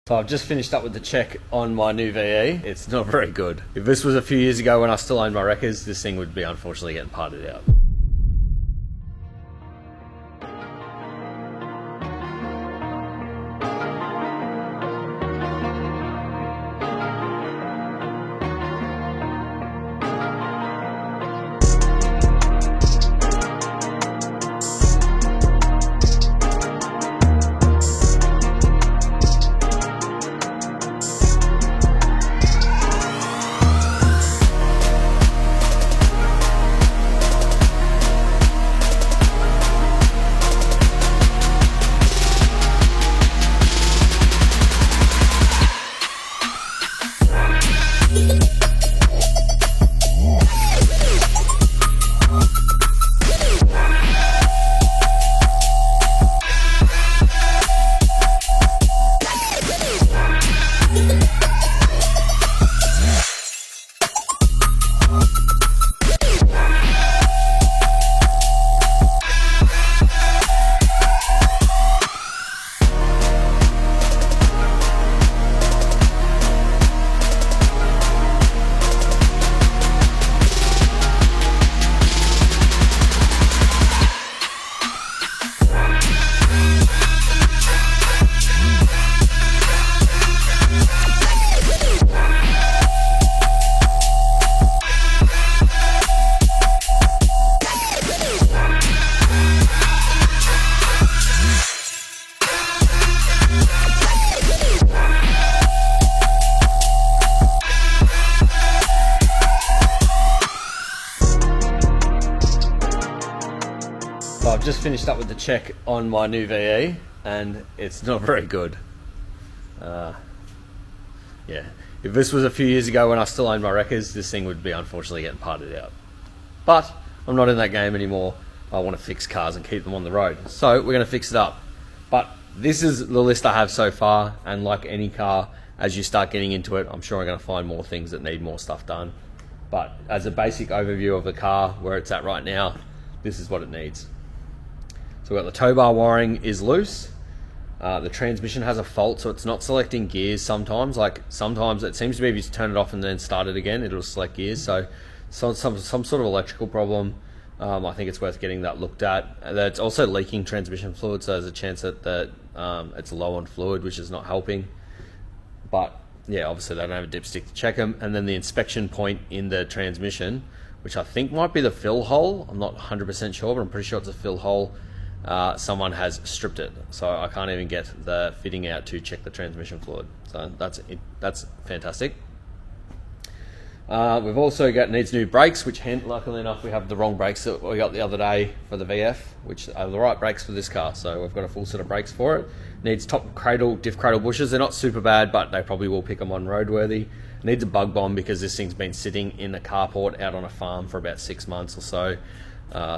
So I've just finished up with the check on my new VE. It's not very good. If this was a few years ago when I still owned my wreckers, this thing would be unfortunately getting parted out. So I've just finished up with the check on my new VE and it's not very good. Yeah, if this was a few years ago when I still owned my wreckers, this thing would be unfortunately getting parted out. But I'm not in that game anymore. I want to fix cars and keep them on the road. So we're going to fix it up. But this is the list I have so far, and like any car, as you start getting into it, I'm sure I'm going to find more things that need more stuff done. But as a basic overview of the car, where it's at right now, this is what it needs. So we've got the tow bar wiring is loose. The transmission has a fault, so it's not selecting gears sometimes. Like sometimes it seems to be if you turn it off and then start it again, it'll select gears. So some sort of electrical problem. I think it's worth getting that looked at. It's also leaking transmission fluid, so there's a chance that it's low on fluid, which is not helping. But yeah, obviously they don't have a dipstick to check them. And then the inspection point in the transmission, which I think might be the fill hole. I'm not 100% sure, but I'm pretty sure it's a fill hole. Someone has stripped it, so I can't even get the fitting out to check the transmission fluid. So that's it. That's fantastic. We've also got needs new brakes, which luckily enough we have the wrong brakes that we got the other day for the VF, which are the right brakes for this car. So we've got a full set of brakes for it. Needs top cradle, diff cradle bushers. They're not super bad, but they probably will pick them on roadworthy. Needs a bug bomb because this thing's been sitting in a carport out on a farm for about 6 months or so.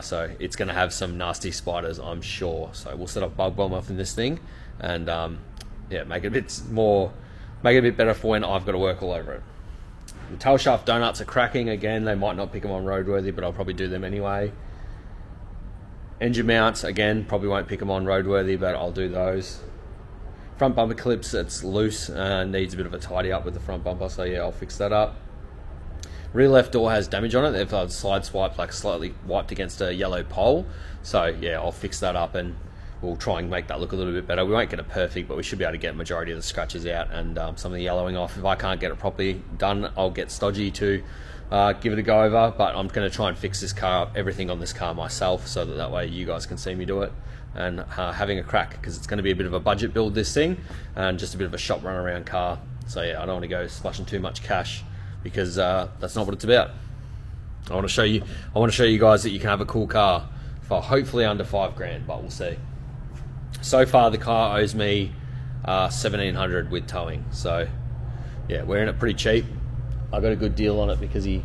So it's going to have some nasty spiders, I'm sure. So we'll set a bug bomb off in this thing, and yeah, make it a bit better for when I've got to work all over it. The tail shaft donuts are cracking again. They might not pick them on roadworthy, but I'll probably do them anyway. Engine mounts again, probably won't pick them on roadworthy, but I'll do those. Front bumper clips, it's loose and needs a bit of a tidy up with the front bumper, so yeah, I'll fix that up. Rear left door has damage on it. They've slide swiped, like slightly wiped against a yellow pole. So yeah, I'll fix that up and we'll try and make that look a little bit better. We won't get it perfect, but we should be able to get a majority of the scratches out and some of the yellowing off. If I can't get it properly done, I'll get Stodgy to give it a go over, but I'm going to try and fix this car up, everything on this car myself, so that way you guys can see me do it and having a crack, because it's going to be a bit of a budget build, this thing, and just a bit of a shop run around car. So yeah, I don't want to go splashing too much cash, because that's not what it's about. I want to show you guys that you can have a cool car for hopefully under $5,000, but we'll see. So far the car owes me $1,700 with towing, so yeah, we're in it pretty cheap. I got a good deal on it because I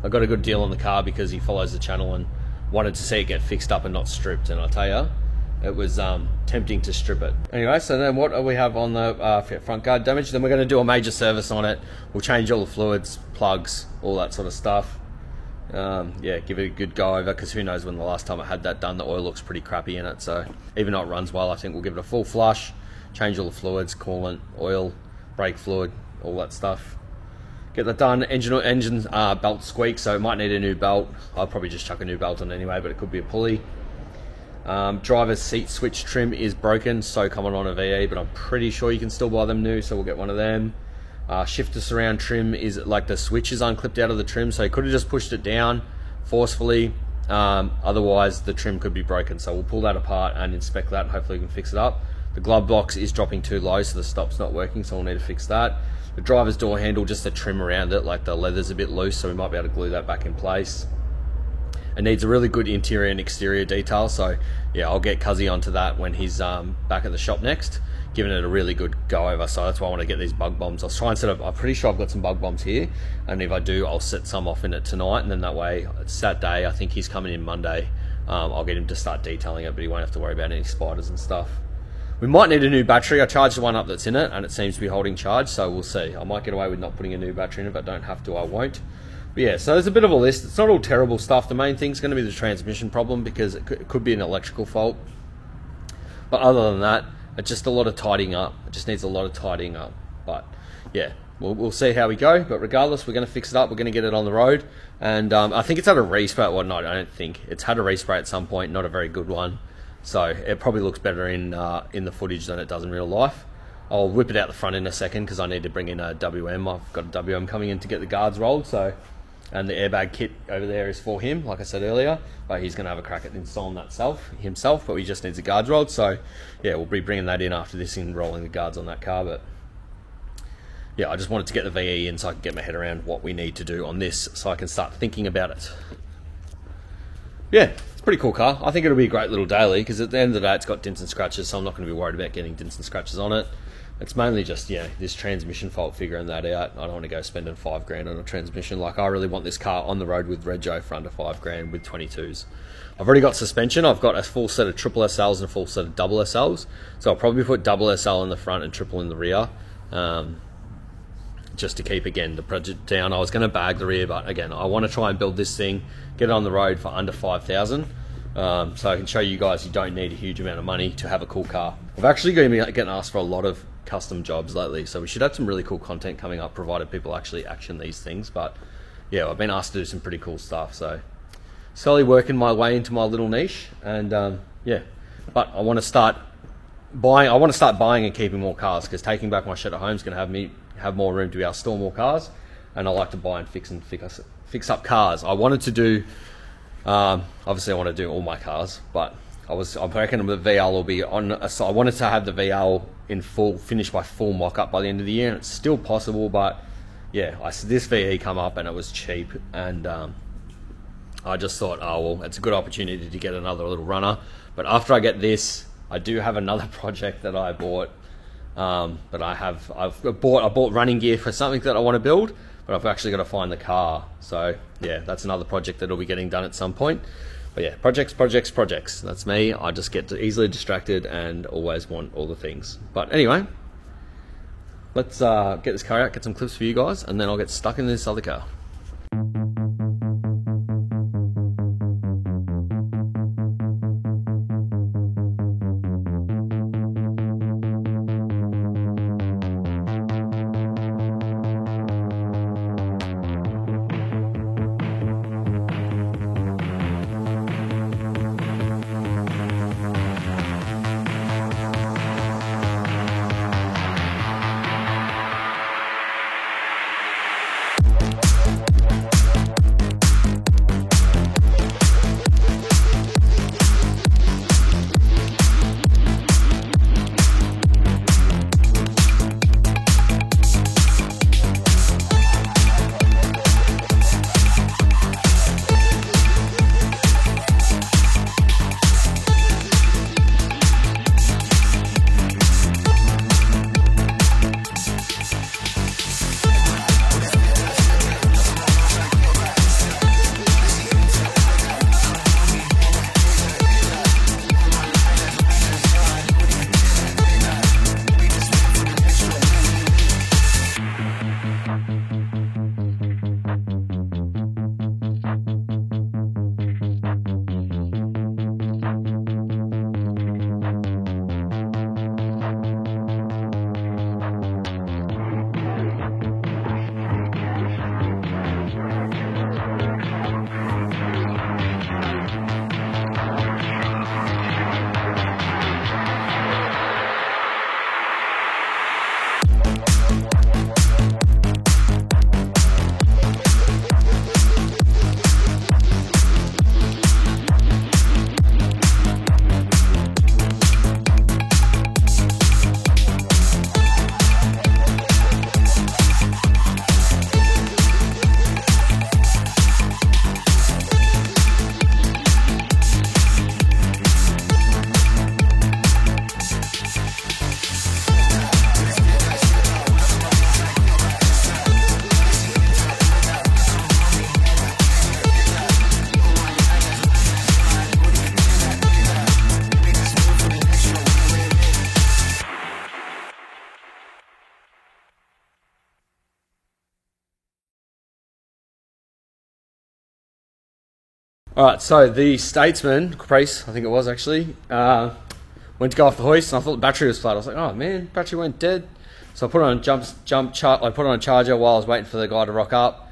got a good deal on the car because he follows the channel and wanted to see it get fixed up and not stripped, and I tell you, it was tempting to strip it. Anyway, so then what do we have on the front guard damage? Then we're going to do a major service on it. We'll change all the fluids, plugs, all that sort of stuff. Yeah, give it a good go over, because who knows when the last time I had that done. The oil looks pretty crappy in it, so even though it runs well, I think we'll give it a full flush, change all the fluids, coolant, oil, brake fluid, all that stuff. Get that done. Engine belt squeaks, so it might need a new belt. I'll probably just chuck a new belt on anyway, but it could be a pulley. Driver's seat switch trim is broken, so coming on a VE, but I'm pretty sure you can still buy them new, so we'll get one of them. Shifter surround trim is like the switch is unclipped out of the trim, so you could have just pushed it down forcefully. Otherwise the trim could be broken, so we'll pull that apart and inspect that, and hopefully we can fix it up. The glove box is dropping too low, so the stop's not working, so we'll need to fix that. The driver's door handle, just the trim around it, like the leather's a bit loose, so we might be able to glue that back in place. It needs a really good interior and exterior detail, so yeah, I'll get Cuzzy onto that when he's back at the shop next, giving it a really good go over. So that's why I want to get these bug bombs. I'll try and set up, I'm pretty sure I've got some bug bombs here, and if I do, I'll set some off in it tonight, and then that way, it's that day, I think he's coming in Monday, I'll get him to start detailing it, but he won't have to worry about any spiders and stuff. We might need a new battery. I charged the one up that's in it, and it seems to be holding charge, so we'll see. I might get away with not putting a new battery in it, but don't have to, I won't. But yeah, so there's a bit of a list. It's not all terrible stuff. The main thing's going to be the transmission problem, because it could be an electrical fault. But other than that, it's just a lot of tidying up. It just needs a lot of tidying up. But yeah, we'll see how we go. But regardless, we're going to fix it up. We're going to get it on the road. And I think it's had a respray. Well, no, I don't think. It's had a respray at some point, not a very good one. So it probably looks better in the footage than it does in real life. I'll whip it out the front in a second, because I need to bring in a WM. I've got a WM coming in to get the guards rolled. So, and the airbag kit over there is for him, like I said earlier. But he's going to have a crack at installing that himself. But he just needs the guards rolled. So yeah, we'll be bringing that in after this and rolling the guards on that car. But yeah, I just wanted to get the VE in so I can get my head around what we need to do on this, so I can start thinking about it. Yeah, it's a pretty cool car. I think it'll be a great little daily, because at the end of the day, it's got dents and scratches, so I'm not going to be worried about getting dents and scratches on it. It's mainly just, yeah, this transmission fault, figuring that out. I don't want to go spending $5,000 on a transmission. Like, I really want this car on the road with Rego for under $5,000 with 22s. I've already got suspension. I've got a full set of triple SLs and a full set of double SLs. So I'll probably put double SL in the front and triple in the rear. Just to keep, again, the project down. I was going to bag the rear, but again, I want to try and build this thing, get it on the road for under 5,000. So I can show you guys you don't need a huge amount of money to have a cool car. I've actually been getting asked for a lot of custom jobs lately, so we should have some really cool content coming up, provided people actually action these things. But yeah, I've been asked to do some pretty cool stuff, so slowly working my way into my little niche. And yeah, but I want to start buying and keeping more cars, because taking back my shed at home is going to have me have more room to be able to store more cars, and I like to buy and fix up cars. I wanted to do, obviously I want to do all my cars, but I reckon the VL will be on. So I wanted to have the VL in full, finished by full mock-up by the end of the year, and it's still possible. But yeah, this VE come up and it was cheap, and I just thought, oh well, it's a good opportunity to get another little runner. But after I get this, I do have another project that I bought. But I bought running gear for something that I want to build, but I've actually got to find the car. So yeah, that's another project that'll be getting done at some point. But yeah, projects. That's me. I just get easily distracted and always want all the things. But anyway, let's get this car out, get some clips for you guys, and then I'll get stuck in this other car. All right, so the Statesman, Caprice, I think it was actually, went to go off the hoist, and I thought the battery was flat. I was like, oh man, battery went dead. So I put on I put on a charger while I was waiting for the guy to rock up.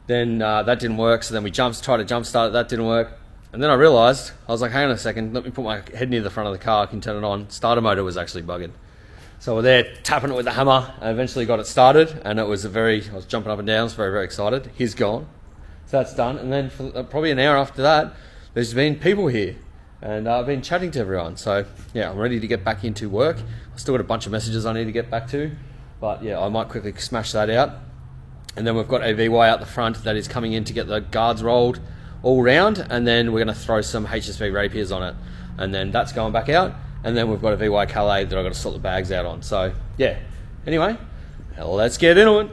Then that didn't work, so then we tried to jump start it, that didn't work. And then I realised, I was like, hang on a second, let me put my head near the front of the car, I can turn it on. Starter motor was actually bugging. So we're there tapping it with the hammer, and eventually got it started, and I was jumping up and down, I was very, very excited. He's gone. So that's done, and then for probably an hour after that, there's been people here, and I've been chatting to everyone. So yeah, I'm ready to get back into work. I've still got a bunch of messages I need to get back to, but yeah, I might quickly smash that out. And then we've got a VY out the front that is coming in to get the guards rolled all round, and then we're going to throw some HSV rapiers on it, and then that's going back out. And then we've got a VY Calais that I've got to sort the bags out on. So yeah, anyway, let's get into it.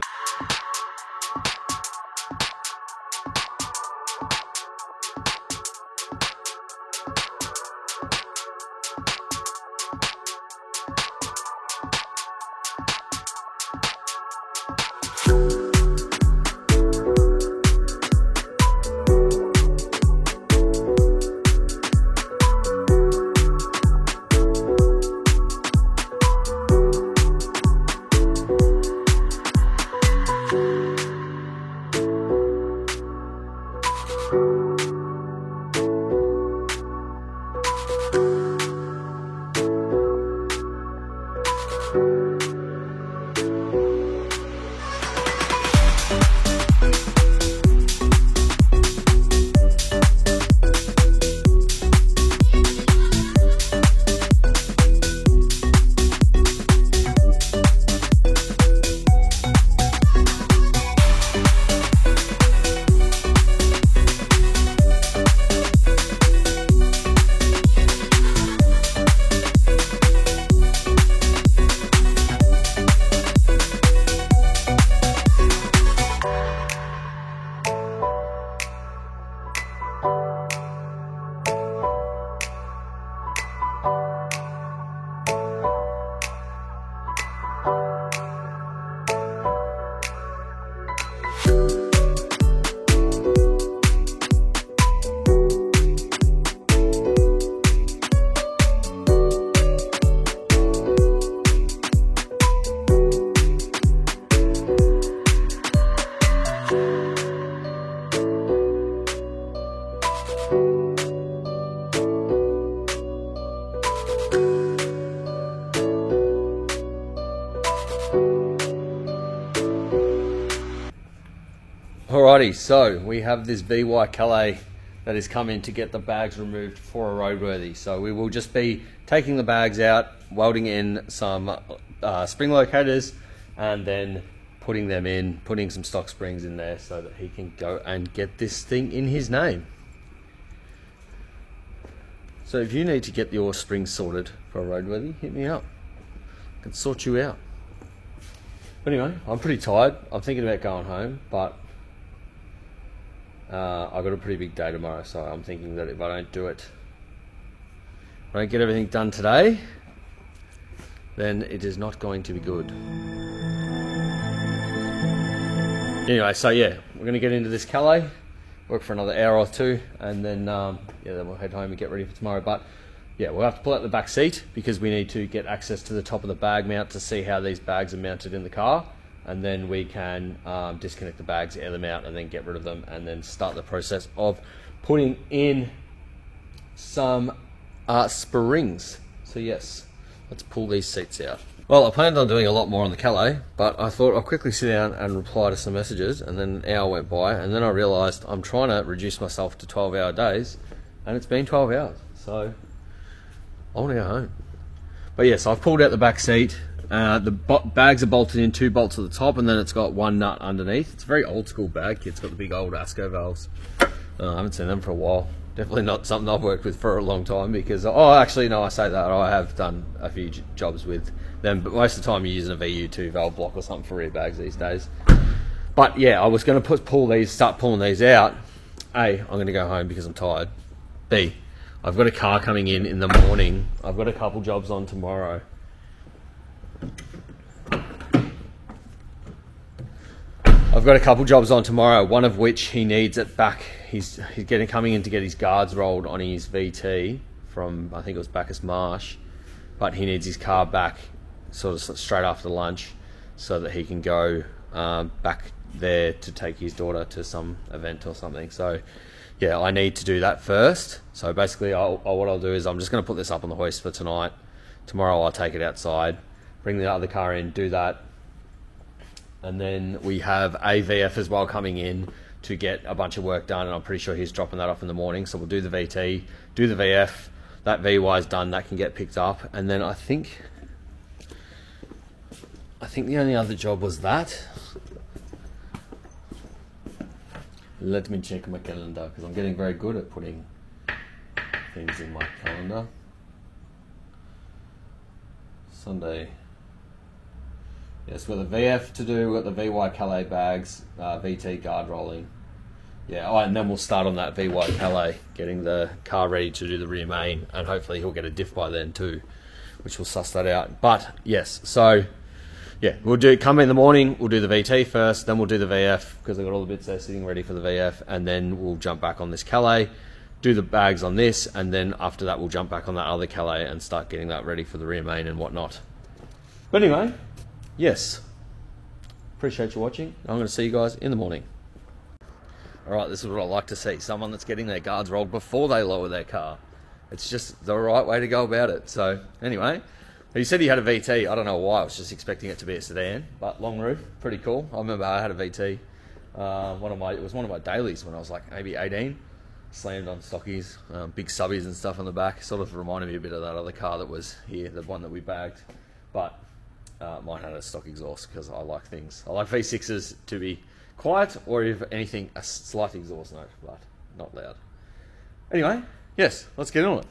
Alrighty, so we have this VY Calais that is coming to get the bags removed for a roadworthy. So we will just be taking the bags out, welding in some spring locators, and then putting them in, putting some stock springs in there so that he can go and get this thing in his name. So if you need to get your springs sorted for a roadworthy, hit me up. I can sort you out. But anyway, I'm pretty tired. I'm thinking about going home, but I've got a pretty big day tomorrow, so I'm thinking that if I don't do it, if I don't get everything done today, then it is not going to be good. Anyway, so yeah, we're going to get into this Calais, work for another hour or two, and then then we'll head home and get ready for tomorrow. But yeah, we'll have to pull out the back seat because we need to get access to the top of the bag mount to see how these bags are mounted in the car. And then we can disconnect the bags, air them out, and then get rid of them, and then start the process of putting in some springs. So yes, let's pull these seats out. Well, I planned on doing a lot more on the Calais, but I thought I'll quickly sit down and reply to some messages, and then an hour went by, and then I realised I'm trying to reduce myself to 12-hour days, and it's been 12 hours, so I want to go home. But yes, I've pulled out the back seat. The bags are bolted in, 2 bolts at the top, and then it's got 1 nut underneath. It's a very old school bag. It's got the big old ASCO valves. I haven't seen them for a while. Definitely not something I've worked with for a long time because, actually no, I say that. I have done a few jobs with them, but most of the time you're using a VU2 valve block or something for rear bags these days. But yeah, I was going to start pulling these out. A, I'm going to go home because I'm tired. B, I've got a car coming in the morning. I've got a couple jobs on tomorrow. I've got a couple jobs on tomorrow, one of which he needs it back. He's coming in to get his guards rolled on his VT from, I think it was Bacchus Marsh, but he needs his car back sort of straight after lunch so that he can go back there to take his daughter to some event or something. So yeah, I need to do that first. So basically what I'll do is I'm just going to put this up on the hoist for tonight. Tomorrow I'll take it outside, bring the other car in, do that. And then we have a VF as well coming in to get a bunch of work done, and I'm pretty sure he's dropping that off in the morning. So we'll do the VT, do the VF, that VY is done, that can get picked up. And then I think the only other job was that. Let me check my calendar, because I'm getting very good at putting things in my calendar. Sunday. Yes, we've got the VF to do, we've got the VY Calais bags, VT guard rolling. Yeah, and then we'll start on that VY Calais, getting the car ready to do the rear main, and hopefully he'll get a diff by then too, which will suss that out. But yes, so yeah, come in the morning, we'll do the VT first, then we'll do the VF, because I've got all the bits there sitting ready for the VF, and then we'll jump back on this Calais, do the bags on this, and then after that we'll jump back on that other Calais and start getting that ready for the rear main and whatnot. But anyway, yes, appreciate you watching. I'm going to see you guys in the morning. Alright, this is what I like to see. Someone that's getting their guards rolled before they lower their car. It's just the right way to go about it. So, anyway, he said he had a VT. I don't know why. I was just expecting it to be a sedan. But long roof, pretty cool. I remember I had a VT. It was one of my dailies when I was like maybe 18. Slammed on stockies, big subbies and stuff on the back. Sort of reminded me a bit of that other car that was here, the one that we bagged. But mine had a stock exhaust because I like things. I like V6s to be quiet, or if anything, a slight exhaust note, but not loud. Anyway, yes, let's get on it.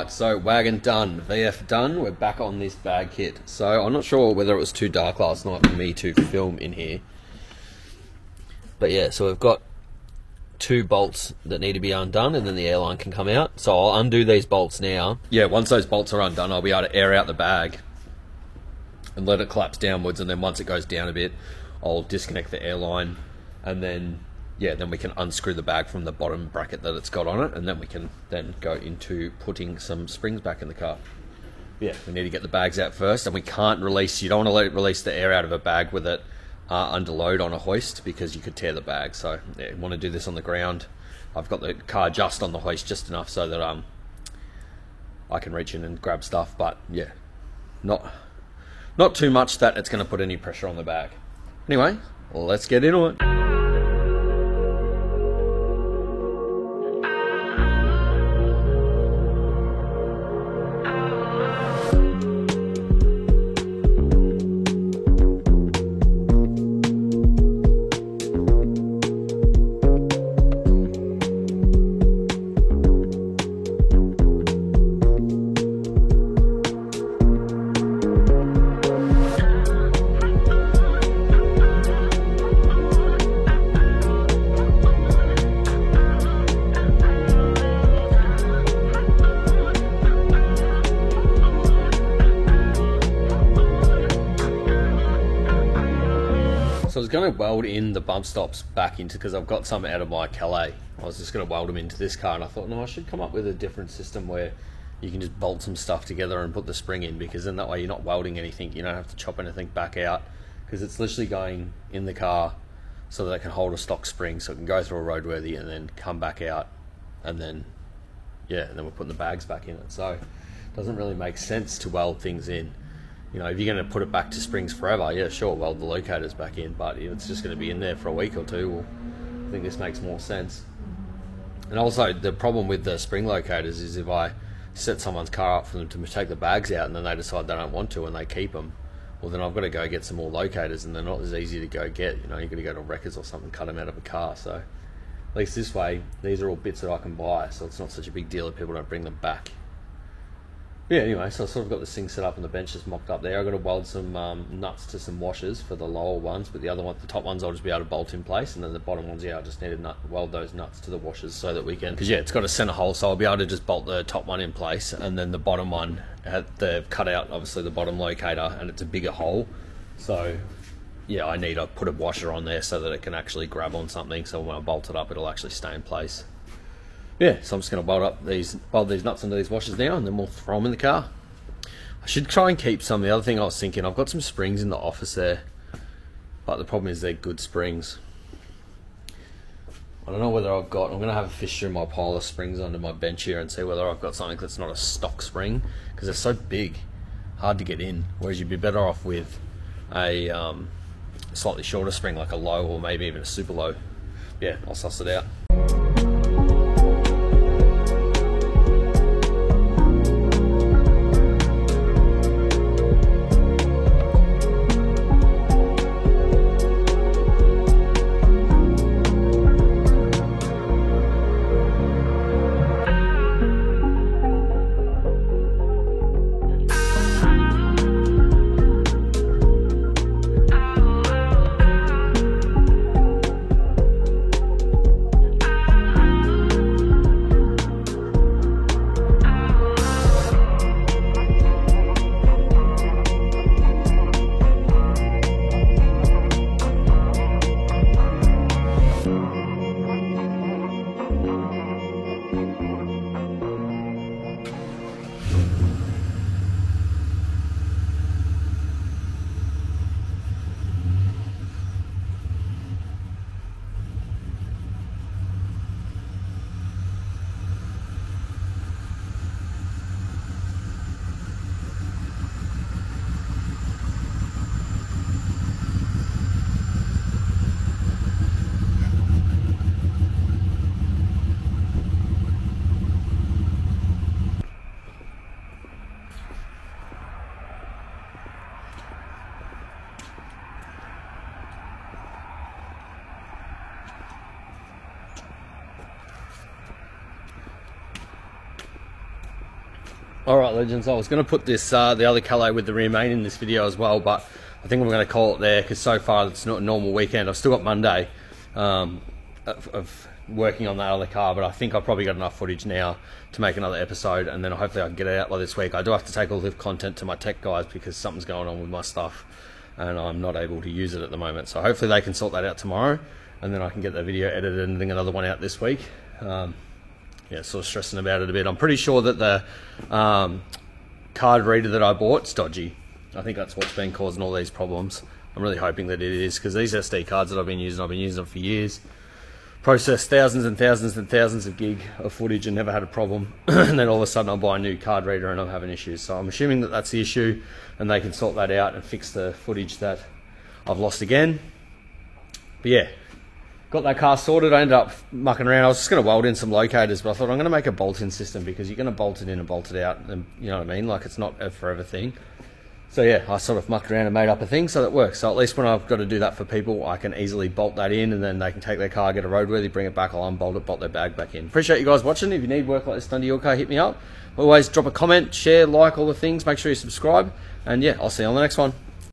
Alright, so wagon done, VF done, we're back on this bag kit. So I'm not sure whether it was too dark last night for me to film in here. But yeah, so we've got 2 bolts that need to be undone and then the airline can come out. So I'll undo these bolts now. Yeah, once those bolts are undone, I'll be able to air out the bag and let it collapse downwards, and then once it goes down a bit, I'll disconnect the airline, and then then we can unscrew the bag from the bottom bracket that it's got on it, and then we can then go into putting some springs back in the car. Yeah, we need to get the bags out first, and we can't release, you don't want to release the air out of a bag with it under load on a hoist, because you could tear the bag. So yeah, you want to do this on the ground. I've got the car just on the hoist just enough so that I can reach in and grab stuff, but yeah, not too much that it's going to put any pressure on the bag. Anyway, let's get into it. So I was going to weld in the bump stops back into, because I've got some out of my Calais. I was just going to weld them into this car, and I thought, no, I should come up with a different system where you can just bolt some stuff together and put the spring in, because then that way you're not welding anything. You don't have to chop anything back out, because it's literally going in the car so that it can hold a stock spring, so it can go through a roadworthy and then come back out, and then and then we're putting the bags back in it. So it doesn't really make sense to weld things in. You know, if you're going to put it back to springs forever, yeah, sure, weld the locators back in, but if it's just going to be in there for a week or two, well, I think this makes more sense. And also, the problem with the spring locators is if I set someone's car up for them to take the bags out and then they decide they don't want to and they keep them, well, then I've got to go get some more locators, and they're not as easy to go get. You know, you've got to go to Wreckers or something, cut them out of a car. So at least this way, these are all bits that I can buy, so it's not such a big deal if people don't bring them back. Yeah, anyway, so I've sort of got this thing set up and the bench is mocked up there. I've got to weld some nuts to some washers for the lower ones, but the other ones, the top ones, I'll just be able to bolt in place, and then the bottom ones, I just need to weld those nuts to the washers so that we can, because it's got a center hole, so I'll be able to just bolt the top one in place, and then the bottom one, they've cut out obviously the bottom locator, and it's a bigger hole, so yeah, I need to put a washer on there so that it can actually grab on something, so when I bolt it up, it'll actually stay in place. Yeah, so I'm just going to weld these nuts into these washers now, and then we'll throw them in the car. I should try and keep some. The other thing I was thinking, I've got some springs in the office there, but the problem is they're good springs. I don't know whether I'm going to have a fish through my pile of springs under my bench here and see whether I've got something that's not a stock spring, because they're so big, hard to get in, whereas you'd be better off with a slightly shorter spring, like a low or maybe even a super low. Yeah, I'll suss it out. Alright legends, I was going to put this the other Calais with the rear main in this video as well, but I think I'm going to call it there because so far it's not a normal weekend. I've still got Monday of working on that other car, but I think I've probably got enough footage now to make another episode, and then hopefully I can get it out by this week. I do have to take all the content to my tech guys because something's going on with my stuff and I'm not able to use it at the moment, so hopefully they can sort that out tomorrow, and then I can get the video edited and bring another one out this week. Yeah, sort of stressing about it a bit. I'm pretty sure that the card reader that I bought is dodgy. I think that's what's been causing all these problems. I'm really hoping that it is, because these SD cards that I've been using them for years. Processed thousands and thousands and thousands of gig of footage and never had a problem. And then all of a sudden I buy a new card reader and I'm having issues. So I'm assuming that that's the issue, and they can sort that out and fix the footage that I've lost again. But yeah, got that car sorted. I ended up mucking around. I was just going to weld in some locators, but I thought I'm going to make a bolt-in system because you're going to bolt it in and bolt it out, and you know what I mean? Like, it's not a forever thing. So yeah, I sort of mucked around and made up a thing so that works. So at least when I've got to do that for people, I can easily bolt that in, and then they can take their car, get a roadworthy, bring it back, I'll unbolt it, bolt their bag back in. Appreciate you guys watching. If you need work like this done to your car, hit me up. Always drop a comment, share, like, all the things. Make sure you subscribe. And yeah, I'll see you on the next one.